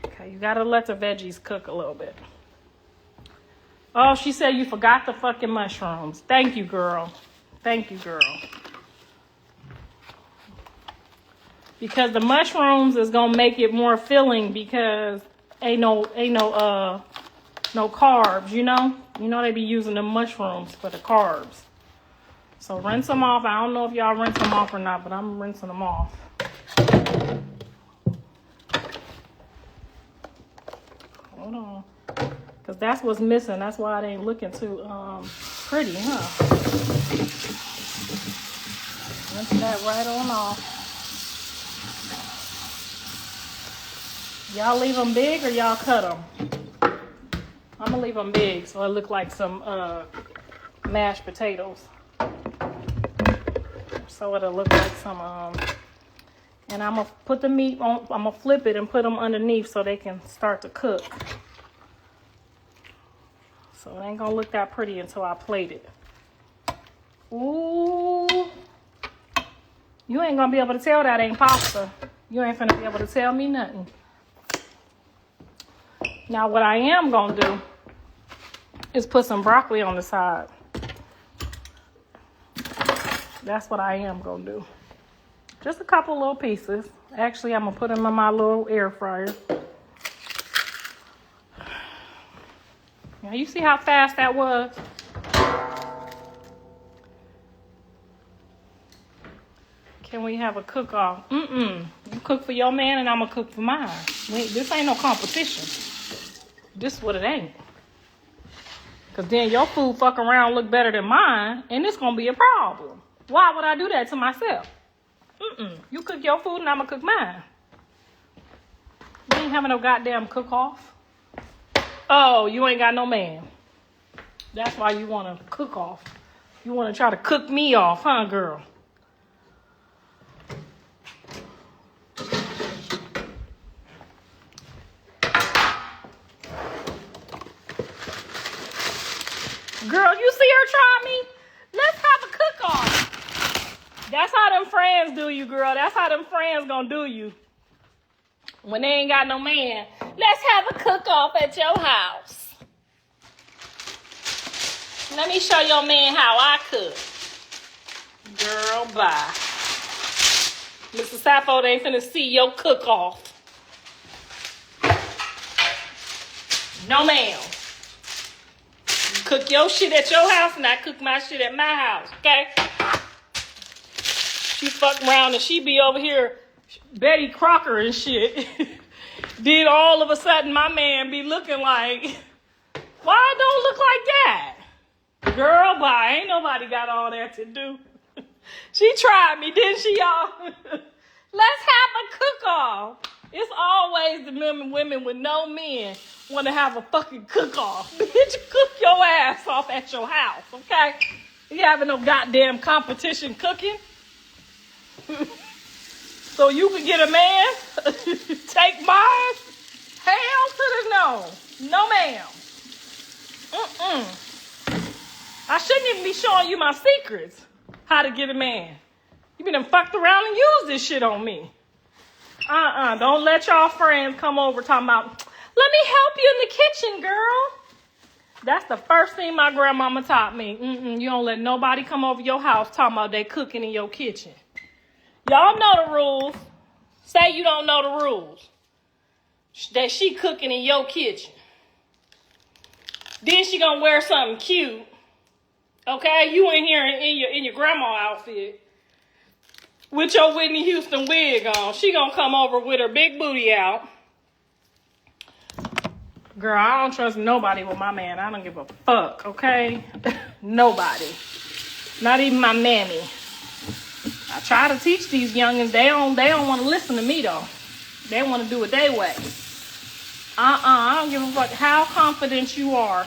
Okay, you gotta let the veggies cook a little bit. Oh, she said you forgot the fucking mushrooms. Thank you, girl. Thank you, girl. Because the mushrooms is gonna make it more filling because ain't no carbs, you know? You know they be using the mushrooms for the carbs. So rinse them off. I don't know if y'all rinse them off or not, but I'm rinsing them off. Hold on. Because that's what's missing. That's why it ain't looking too pretty, huh? Rinse that right on off. Y'all leave them big or y'all cut them? I'm gonna leave them big so it look like some mashed potatoes. So it'll look like some and I'm gonna put the meat on, I'm gonna flip it and put them underneath so they can start to cook. So it ain't gonna look that pretty until I plate it. Ooh. You ain't gonna be able to tell that ain't pasta. You ain't finna be able to tell me nothing. Now what I am gonna do is put some broccoli on the side. That's what I am gonna do. Just a couple little pieces. Actually, I'm gonna put them in my little air fryer. Now you see how fast that was? Can we have a cook-off? You cook for your man and I'm gonna cook for mine. This ain't no competition. This is what it ain't. Because then your food fuck around look better than mine, and it's going to be a problem. Why would I do that to myself? You cook your food, and I'm going to cook mine. We ain't having no goddamn cook-off. Oh, you ain't got no man. That's why you want to cook off. You want to try to cook me off, huh, girl? Girl, you see her try me? Let's have a cook-off. That's how them friends do you, girl. That's how them friends gonna do you. When they ain't got no man. Let's have a cook-off at your house. Let me show your man how I cook. Girl, bye. Mr. Sappho, they ain't finna see your cook-off. No, ma'am. Cook your shit at your house and I cook my shit at my house, okay? She fuck around and she be over here Betty Crocker and shit. Then all of a sudden my man be looking like, why it don't look like that? Girl, bye. Ain't nobody got all that to do. She tried me, didn't she, y'all? Let's have a cook-off. It's always the women with no men want to have a fucking cook-off. Bitch, cook your ass off at your house, okay? You having no goddamn competition cooking? So you can get a man? Take mine? Hell to the no. No, ma'am. I shouldn't even be showing you my secrets. How to get a man. You been fucked around and used this shit on me. Don't let y'all friends come over talking about, let me help you in the kitchen, girl. That's the first thing my grandmama taught me. You don't let nobody come over your house talking about they cooking in your kitchen. Y'all know the rules. Say you don't know the rules. That she cooking in your kitchen. Then she gonna wear something cute. Okay? You in here in your grandma outfit. With your Whitney Houston wig on. She gonna come over with her big booty out. Girl, I don't trust nobody with my man. I don't give a fuck, okay? Nobody. Not even my mammy. I try to teach these youngins. They don't want to listen to me, though. They want to do it their way. I don't give a fuck how confident you are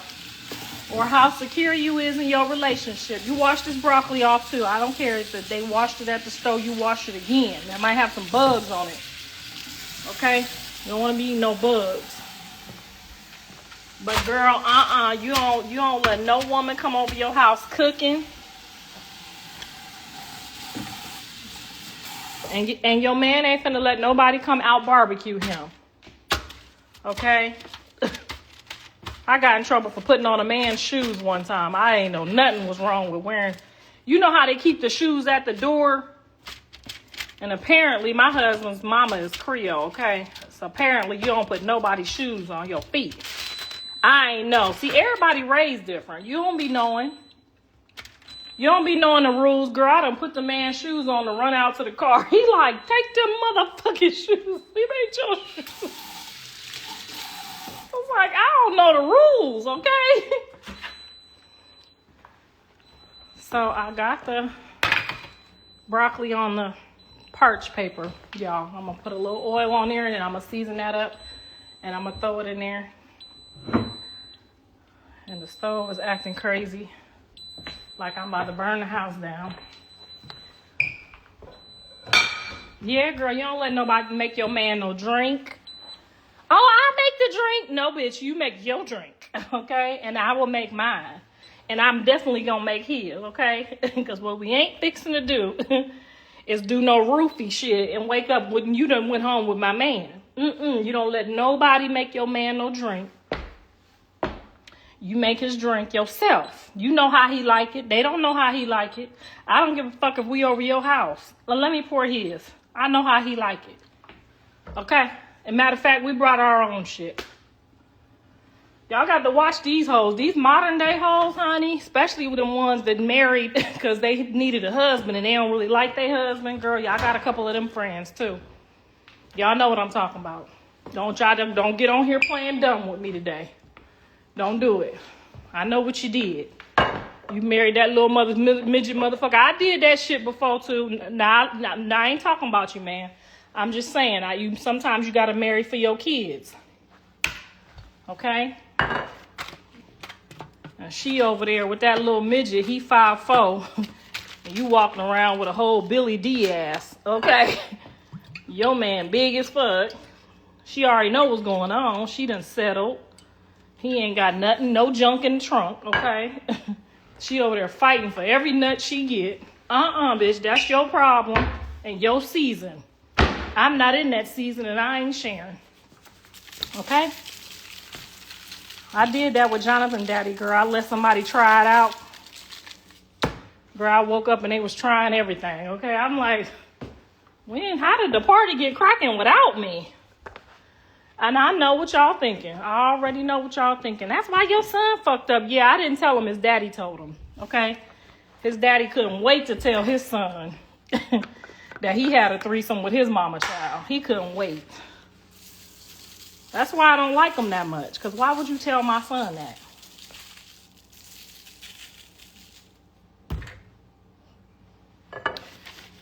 or how secure you is in your relationship. You wash this broccoli off, too. I don't care if they washed it at the stove. You wash it again. That might have some bugs on it. Okay? You don't want to be eating no bugs. But, girl, you don't let no woman come over your house cooking. And your man ain't finna let nobody come out barbecue him. Okay? I got in trouble for putting on a man's shoes one time. I ain't know nothing was wrong with wearing. You know how they keep the shoes at the door? And apparently my husband's mama is Creole, okay? So apparently you don't put nobody's shoes on your feet. I ain't know. See, everybody raised different. You don't be knowing. You don't be knowing the rules, girl. I done put the man's shoes on to run out to the car. He like, take them motherfucking shoes. He made your shoes. I was like, I don't know the rules, okay? So I got the broccoli on the parch paper, y'all. I'm gonna put a little oil on there and then I'm gonna season that up and I'm gonna throw it in there. And the stove is acting crazy. Like I'm about to burn the house down. Yeah, girl, you don't let nobody make your man no drink. Oh, I make the drink. No, bitch, you make your drink, okay? And I will make mine. And I'm definitely gonna make his, okay? Because what we ain't fixing to do is do no roofie shit and wake up when you done went home with my man. You don't let nobody make your man no drink. You make his drink yourself. You know how he like it. They don't know how he like it. I don't give a fuck if we over your house. Well, let me pour his. I know how he like it. Okay? And matter of fact, we brought our own shit. Y'all got to watch these hoes. These modern day hoes, honey, especially with the ones that married because they needed a husband and they don't really like their husband. Girl, y'all got a couple of them friends too. Y'all know what I'm talking about. Don't get on here playing dumb with me today. Don't do it. I know what you did. You married that little midget motherfucker. I did that shit before too. Nah, I ain't talking about you, man. I'm just saying, sometimes you gotta marry for your kids. Okay? Now she over there with that little midget, he 5'4", and you walking around with a whole Billy D ass. Okay? Your man big as fuck. She already know what's going on. She done settled. He ain't got nothing, no junk in the trunk, okay? She over there fighting for every nut she get. Bitch, that's your problem and your season. I'm not in that season and I ain't sharing. Okay? I did that with Jonathan Daddy, girl. I let somebody try it out. Girl, I woke up and they was trying everything, okay? I'm like, how did the party get cracking without me? And I know what y'all thinking. I already know what y'all thinking. That's why your son fucked up. Yeah, I didn't tell him. His daddy told him. Okay? His daddy couldn't wait to tell his son that he had a threesome with his mama child. He couldn't wait. That's why I don't like him that much. Because why would you tell my son that?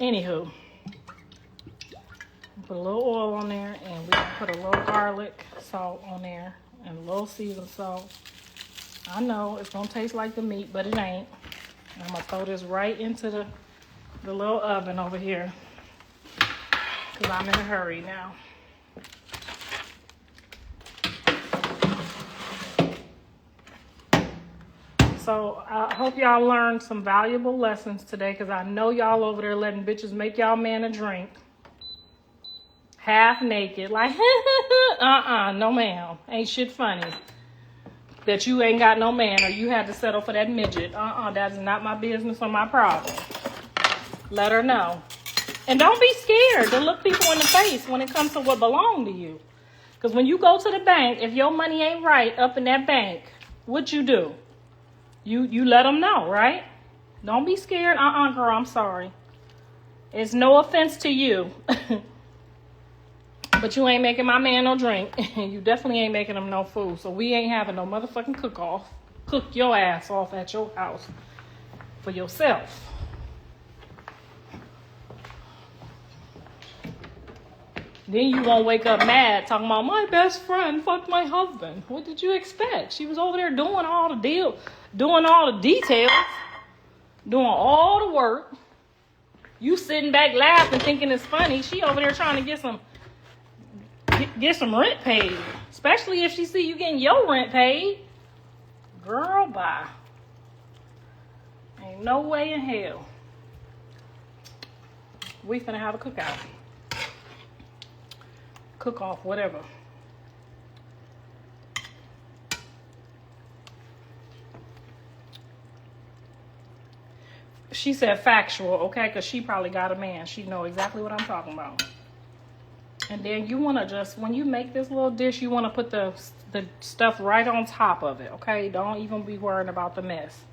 Anywho. Put a little oil on there, and we can put a little garlic salt on there, and a little seasoned salt. I know it's gonna taste like the meat, but it ain't. I'm gonna throw this right into the little oven over here, because I'm in a hurry now. So I hope y'all learned some valuable lessons today, because I know y'all over there letting bitches make y'all man a drink. Half naked, like, no ma'am. Ain't shit funny. That you ain't got no man or you had to settle for that midget. That is not my business or my problem. Let her know. And don't be scared to look people in the face when it comes to what belong to you. Because when you go to the bank, if your money ain't right up in that bank, what you do? You let them know, right? Don't be scared. Girl, I'm sorry. It's no offense to you. But you ain't making my man no drink. You definitely ain't making him no food. So we ain't having no motherfucking cook-off. Cook your ass off at your house for yourself. Then you won't wake up mad talking about my best friend fucked my husband. What did you expect? She was over there doing all the details, doing all the work. You sitting back laughing thinking it's funny. She over there trying to get some rent paid. Especially if she see you getting your rent paid. Girl, bye. Ain't no way in hell. We finna have a cookout. Cook off, whatever. She said factual, okay? Because she probably got a man. She know exactly what I'm talking about. And then you want to just, when you make this little dish, you want to put the stuff right on top of it, okay? Don't even be worrying about the mess.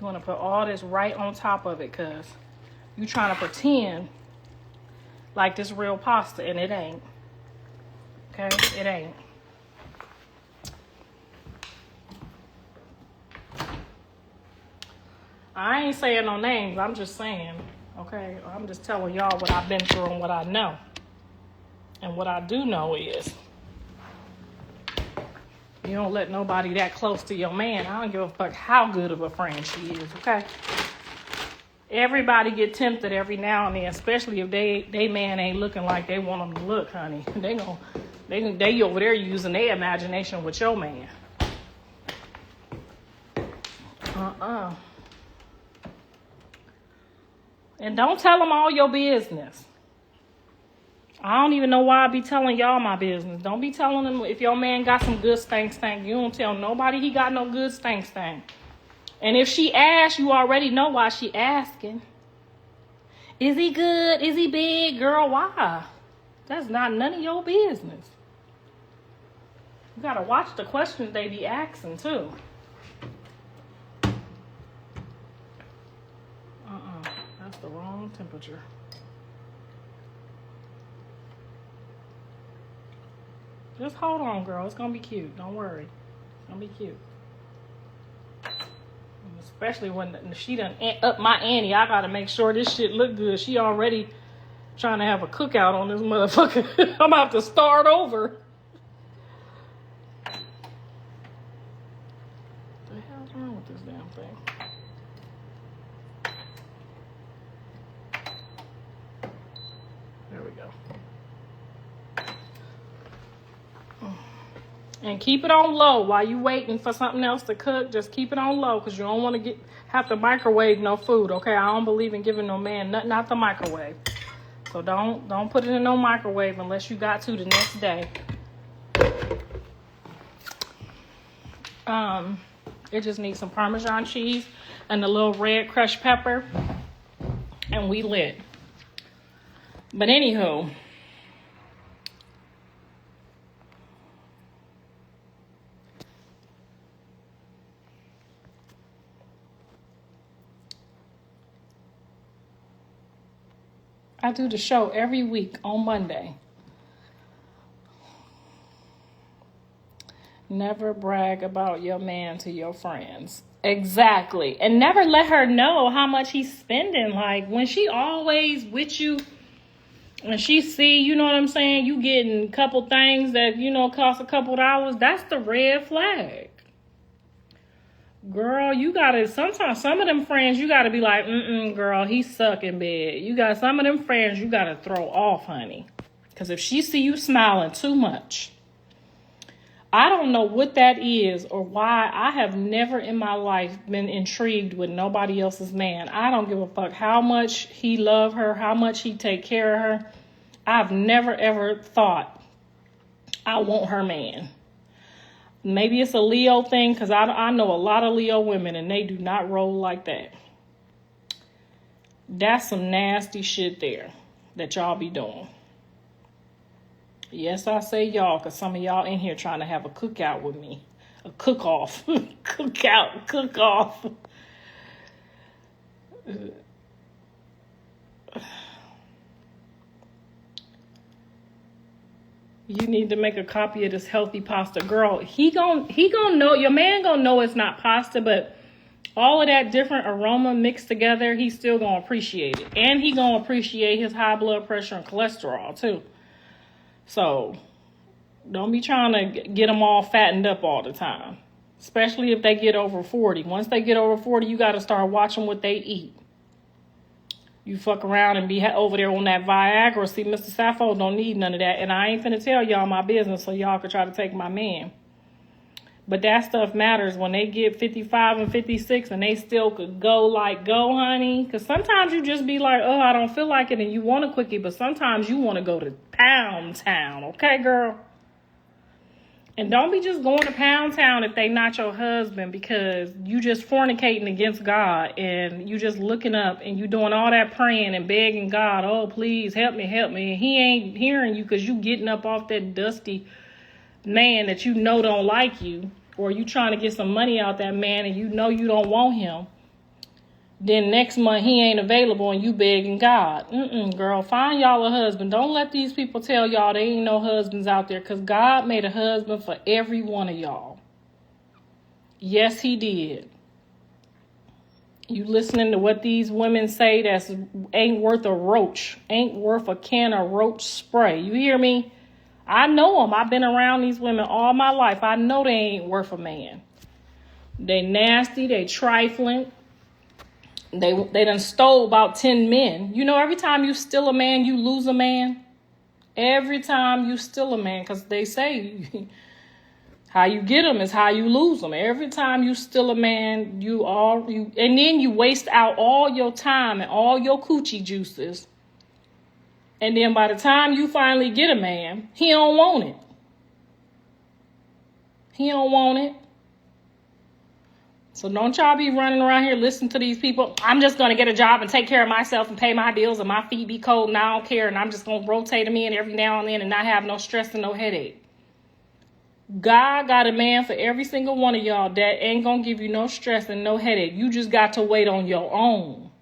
You want to put all this right on top of it, because you trying to pretend like this real pasta, and it ain't. Okay? It ain't. I ain't saying no names. I'm just saying, okay? I'm just telling y'all what I've been through and what I know. And what I do know is, you don't let nobody that close to your man. I don't give a fuck how good of a friend she is, okay? Everybody get tempted every now and then, especially if they man ain't looking like they want them to look, honey. They over there using their imagination with your man. And don't tell them all your business. I don't even know why I be telling y'all my business. Don't be telling them if your man got some good stank. You don't tell nobody he got no good stank. And if she asks, you already know why she asking. Is he good? Is he big? Girl, why? That's not none of your business. You gotta watch the questions they be asking too. That's the wrong temperature. Just hold on, girl. It's gonna be cute. Don't worry. It's gonna be cute. Especially when she done up my ante. I gotta make sure this shit look good. She already trying to have a cookout on this motherfucker. I'm gonna have to start over. What the hell's wrong with this damn thing? There we go. And keep it on low while you waiting for something else to cook. Just keep it on low, because you don't want to have to microwave no food, okay? I don't believe in giving no man nothing out the microwave. So don't put it in no microwave unless you got to the next day. It just needs some Parmesan cheese and a little red crushed pepper, and we lit. But anywho, I do the show every week on Monday. Never brag about your man to your friends. Exactly. And never let her know how much he's spending. Like, when she always with you and she see, you know what I'm saying, you getting a couple things that, you know, cost a couple dollars, that's the red flag. Girl, you gotta, sometimes some of them friends, you gotta be like, girl, he suck in bed. You got some of them friends you gotta throw off, honey. Because if she see you smiling too much, I don't know what that is or why. I have never in my life been intrigued with nobody else's man. I don't give a fuck how much he love her, how much he take care of her. I've never ever thought I want her man. Maybe it's a Leo thing, because I know a lot of Leo women and they do not roll like that. That's some nasty shit there that y'all be doing. Yes, I say y'all, because some of y'all in here trying to have a cookout with me. A cook-off. Cookout, cook-off. You need to make a copy of this healthy pasta. Girl, he gon' know, your man gonna know it's not pasta, but all of that different aroma mixed together, he's still gonna appreciate it. And he gonna appreciate his high blood pressure and cholesterol too. So don't be trying to get them all fattened up all the time. Especially if they get over 40. Once they get over 40, you got to start watching what they eat. You fuck around and be over there on that Viagra. See, Mr. Sappho don't need none of that. And I ain't finna tell y'all my business so y'all could try to take my man. But that stuff matters when they get 55 and 56 and they still could go like go, honey. Because sometimes you just be like, oh, I don't feel like it, and you want a quickie. But sometimes you want to go to Pound Town. Okay, girl? And don't be just going to Pound Town if they not your husband, because you just fornicating against God and you just looking up and you doing all that praying and begging God, oh, please help me. And he ain't hearing you because you getting up off that dusty man that you know don't like you, or you trying to get some money out that man and you know you don't want him. Then next month he ain't available and you begging God. Girl, find y'all a husband. Don't let these people tell y'all there ain't no husbands out there, because God made a husband for every one of y'all. Yes, he did. You listening to what these women say that's ain't worth a roach, ain't worth a can of roach spray. You hear me? I know them. I've been around these women all my life. I know they ain't worth a man. They nasty. They trifling. They done stole about 10 men. You know, every time you steal a man, you lose a man. Every time you steal a man, because they say how you get them is how you lose them. Every time you steal a man, and then you waste out all your time and all your coochie juices. And then by the time you finally get a man, he don't want it. He don't want it. So don't y'all be running around here listening to these people. I'm just going to get a job and take care of myself and pay my bills and my feet be cold and I don't care. And I'm just going to rotate them in every now and then and not have no stress and no headache. God got a man for every single one of y'all that ain't going to give you no stress and no headache. You just got to wait on your own.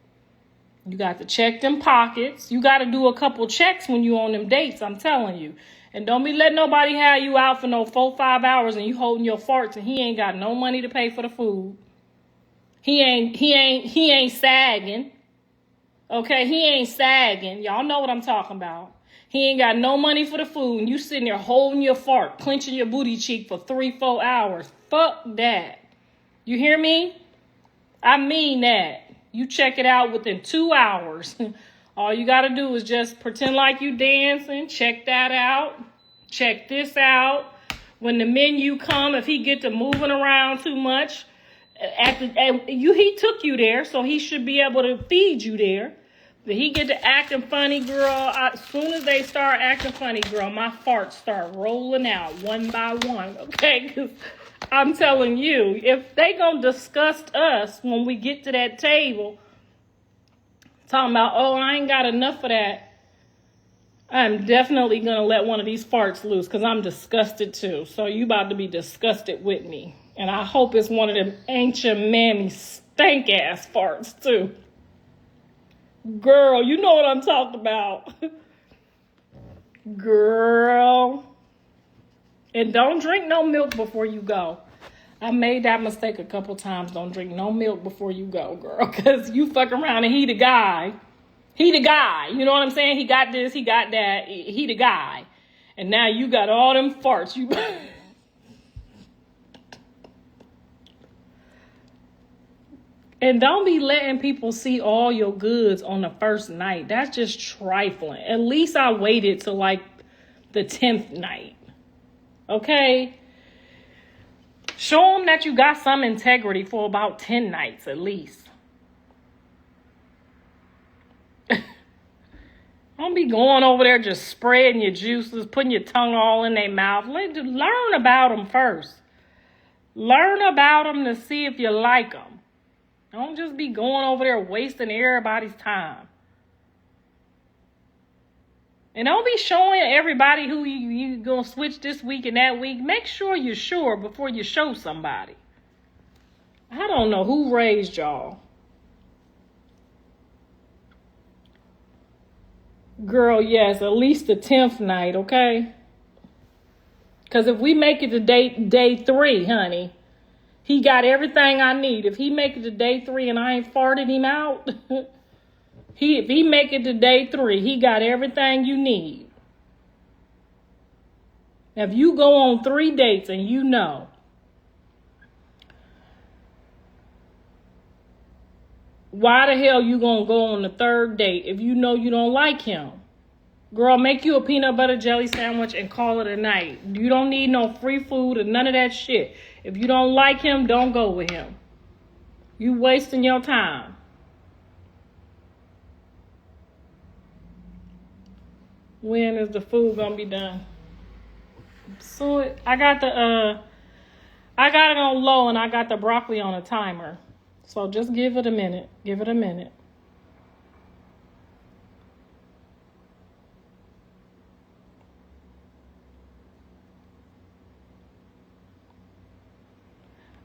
You got to check them pockets. You got to do a couple checks when you on them dates, I'm telling you. And don't be letting nobody have you out for no 4-5 hours and you holding your farts and he ain't got no money to pay for the food. He ain't sagging. Okay, he ain't sagging. Y'all know what I'm talking about. He ain't got no money for the food and you sitting there holding your fart, clenching your booty cheek for 3-4 hours. Fuck that. You hear me? I mean that. You check it out within 2 hours. All you got to do is just pretend like you dancing. Check that out. Check this out. When the menu come, if he get to moving around too much, he took you there, so he should be able to feed you there. But he get to acting funny, girl. As soon as they start acting funny, girl, my farts start rolling out one by one. Okay, because I'm telling you, if they gonna disgust us when we get to that table, talking about, oh, I ain't got enough of that, I'm definitely going to let one of these farts loose because I'm disgusted too. So you about to be disgusted with me. And I hope it's one of them ancient mammy stank ass farts too. Girl, you know what I'm talking about. Girl. And don't drink no milk before you go. I made that mistake a couple times. Don't drink no milk before you go, girl. Because you fuck around and he the guy. He the guy. You know what I'm saying? He got this, he got that. He the guy. And now you got all them farts. You And don't be letting people see all your goods on the first night. That's just trifling. At least I waited till like the 10th night. Okay? Show them that you got some integrity for about 10 nights at least. Don't be going over there just spreading your juices, putting your tongue all in their mouth. Learn about them first. Learn about them to see if you like them. Don't just be going over there wasting everybody's time. And don't be showing everybody who you gonna switch this week and that week. Make sure you're sure before you show somebody. I don't know who raised y'all. Girl, yes, at least the 10th night, okay? Because if we make it to day 3, honey, he got everything I need. If he make it to day 3 and I ain't farted him out, if he make it to day 3, he got everything you need. Now, if you go on 3 dates and you know, why the hell you gonna go on the 3rd date if you know you don't like him? Girl, make you a peanut butter jelly sandwich and call it a night. You don't need no free food or none of that shit. If you don't like him, don't go with him. You wasting your time. When is the food gonna be done? So I got it on low and I got the broccoli on a timer. So just give it a minute. Give it a minute.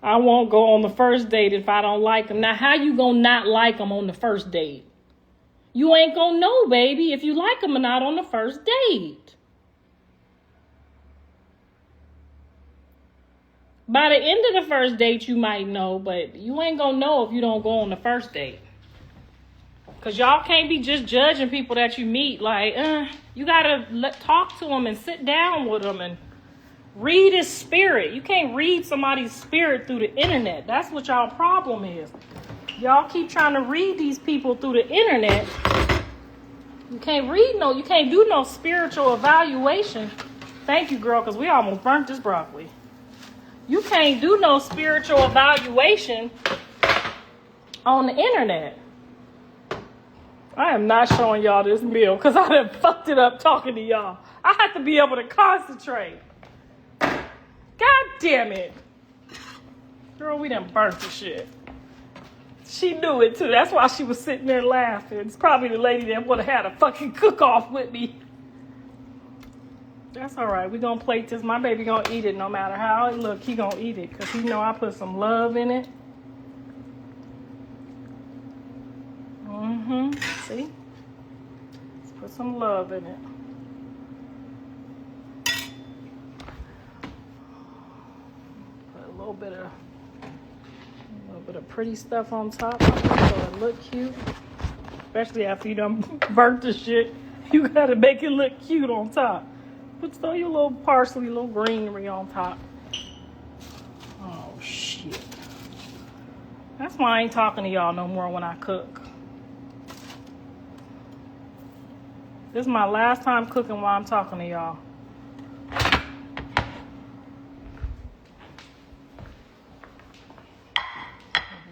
I won't go on the first date if I don't like him. Now, how you gonna not like him on the first date? You ain't gonna know, baby, if you like him or not on the first date. By the end of the first date, you might know, but you ain't gonna know if you don't go on the first date. Because y'all can't be just judging people that you meet. Like, you gotta talk to them and sit down with them and read his spirit. You can't read somebody's spirit through the internet. That's what y'all problem is. Y'all keep trying to read these people through the internet. You can't do no spiritual evaluation. Thank you, girl, because we almost burnt this broccoli. You can't do no spiritual evaluation on the internet. I am not showing y'all this meal because I done fucked it up talking to y'all. I have to be able to concentrate. God damn it. Girl, we done burnt the shit. She knew it too. That's why she was sitting there laughing. It's probably the lady that would have had a fucking cook-off with me. That's all right. We gonna plate this. My baby gonna eat it no matter how it look. He gonna eat it because he know I put some love in it. See? Let's put some love in it. Put a little bit of pretty stuff on top so it look cute. Especially after you done burnt the shit. You gotta make it look cute on top. Throw your little parsley, little greenery on top. Oh, shit. That's why I ain't talking to y'all no more when I cook. This is my last time cooking while I'm talking to y'all.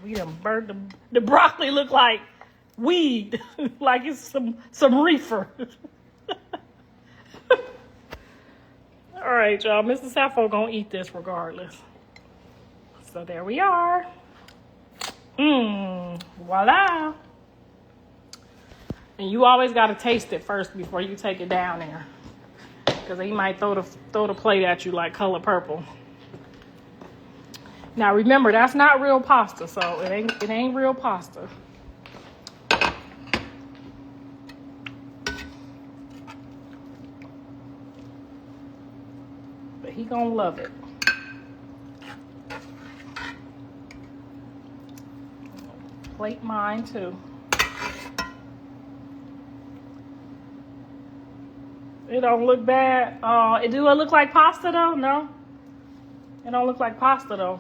We done burnt the broccoli look like weed. Like it's some reefer. All right, y'all. Mrs. Sappho gonna eat this regardless. So there we are. Voila. And you always gotta taste it first before you take it down there, because he might throw the plate at you like color purple. Now remember, that's not real pasta, so it ain't real pasta. But he gonna love it. Plate mine too. It don't look bad. Do it look like pasta though? No. It don't look like pasta though.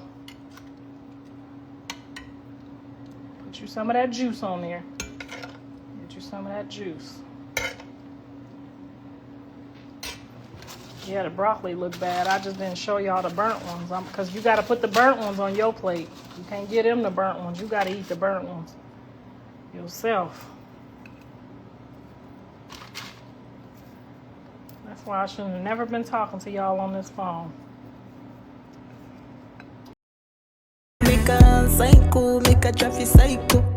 Put you some of that juice on there. Get you some of that juice. Yeah, the broccoli look bad. I just didn't show y'all the burnt ones. Because you got to put the burnt ones on your plate. You can't get them the burnt ones. You got to eat the burnt ones yourself. That's why I should have never been talking to y'all on this phone. Make a psycho, make a traffic psycho.